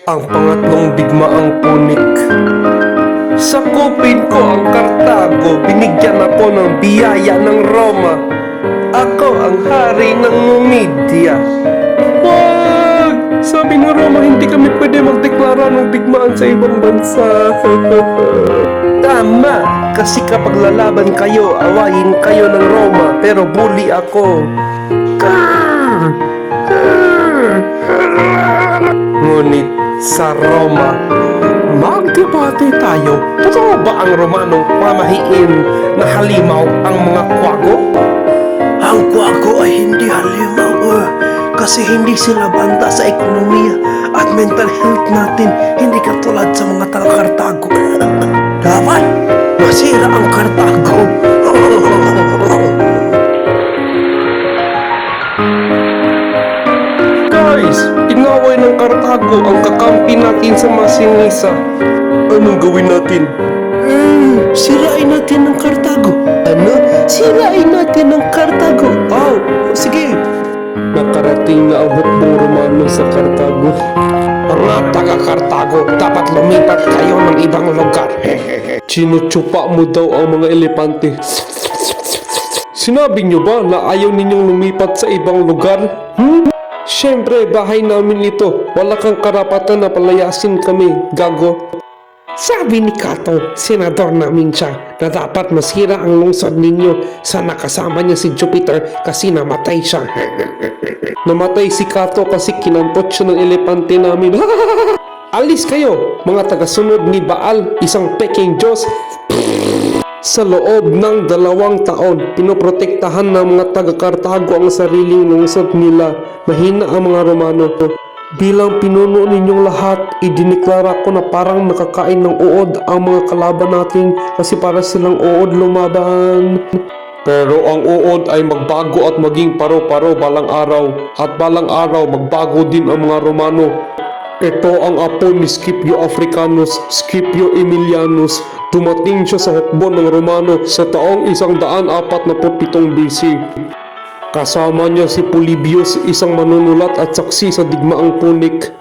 Ang pangatlong digmaang Punik. Sakupin ko ang Kartago, binigyan ako ng biyaya ng Roma. Ako ang hari ng Numidia. Wag! Sabi ng Roma, hindi kami pwede magdeklara ng digmaan sa ibang bansa. Tama! Kasi kapag lalaban kayo, awayin kayo ng Roma, pero bully ako. Ngunit sa Roma, magdebate tayo. Totoo ba ang Romanong pamahiin na halimaw ang mga kwago? Ang kwago ay hindi halimaw kasi hindi sila banta sa ekonomiya at mental health natin, hindi katulad sa mga taga-Kartago. Dapat masira ang Kartago. Guys, inaway ng Kartago ang kakampi natin sa Masinisa. Anong gawin natin? Sirain natin ang Kartago. Ano? Sirain natin ang Kartago. Oh, sige. Nakarating na ang hukbong Romano sa Kartago. Mga taga-Kartago, dapat lumipat kayo ng ibang lugar. Sinutsupa mo daw ang mga elepante. Sinabi niyo ba na ayaw ninyong lumipat sa ibang lugar? Siyempre, bahay namin ito. Wala kang karapatan na palayasin kami, gago. Sabi ni Cato, senador namin siya, na dapat masira ang lungsod ninyo. Sana kasama niya si Jupiter kasi namatay siya. Namatay si Cato kasi kinampot siya ng elepante namin. Alis kayo, mga tagasunod ni Baal, isang peking Diyos. Sa loob ng 2 taon, pinoprotektahan ng mga taga-Kartago ang sariling lungsod nila. Mahina ang mga Romano. Bilang pinuno ninyong lahat, idineklara ko na parang nakakain ng uod ang mga kalaban natin kasi para silang uod lumaban. Pero ang uod ay magbago at maging paro-paro balang araw. At balang araw, magbago din ang mga Romano. Ito ang apo ni Scipio Africanus, Scipio Aemilianus. Dumating siya sa hukbo ng Romano sa taong 147 BC. Kasama niya si Polybius, isang manunulat at saksi sa digmaang Punik.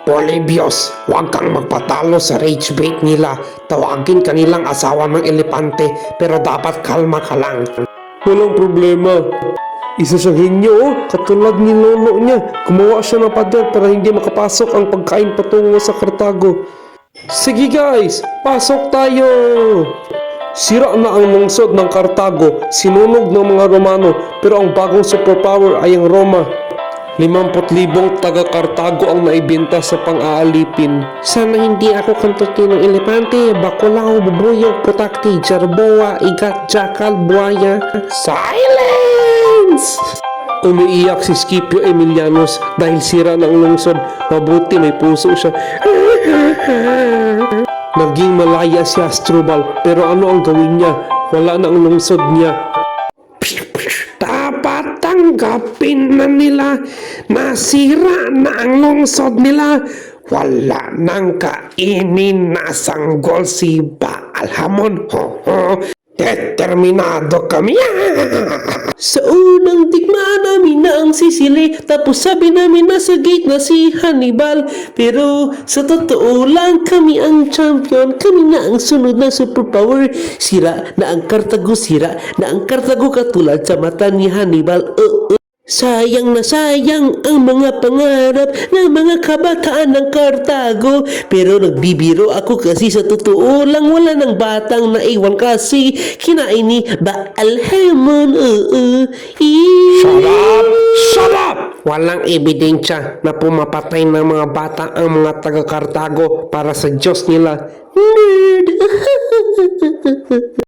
Polybius, huwag kang magpatalo sa rage bait nila. Tawagin kanilang asawa ng elepante, pero dapat kalma ka lang. Walang problema. Isa siyang hinyo, katulad ni lolo niya. Gumawa siya ng pader para hindi makapasok ang pagkain patungo sa Kartago. Sige guys, pasok tayo! Sira na ang lungsod ng Kartago, sinunog ng mga Romano, pero ang bagong superpower ay ang Roma. 50,000 taga-Kartago ang naibenta sa pang-aalipin. Sana hindi ako kantutin ng elepante, bakulaw, bubuyog, putakti, jarboa, igat, jakal, buhaya. Silence! Umiiyak si Scipio Aemilianus dahil sira ng lungsod. Mabuti may puso siya. Naging malaya si Hasdrubal, pero ano ang gawin niya? Wala na ang lungsod niya. Dapat tanggapin na nila na sira na ang lungsod nila. Wala nang kainin na sanggol si Baal Hamon. Determinado kami. Sa unang digmaan namin na ang Sicily, tapos sabi namin nasa gate na si Hannibal. Pero sa totoo lang kami ang champion, kami na ang sunod na superpower. Sira na ang Kartago, sira na ang Kartago katulad sa mata ni Hannibal. Sayang na sayang ang mga pangarap ng mga kabataan ng Kartago. Pero nagbibiro ako kasi sa totoo lang wala ng batang naiwan kasi kinain ni Baal Hamon. Shut up! Shut up! Walang ebidensya na pumapatay ng mga bata ang mga taga-Kartago para sa Diyos nila. Nerd!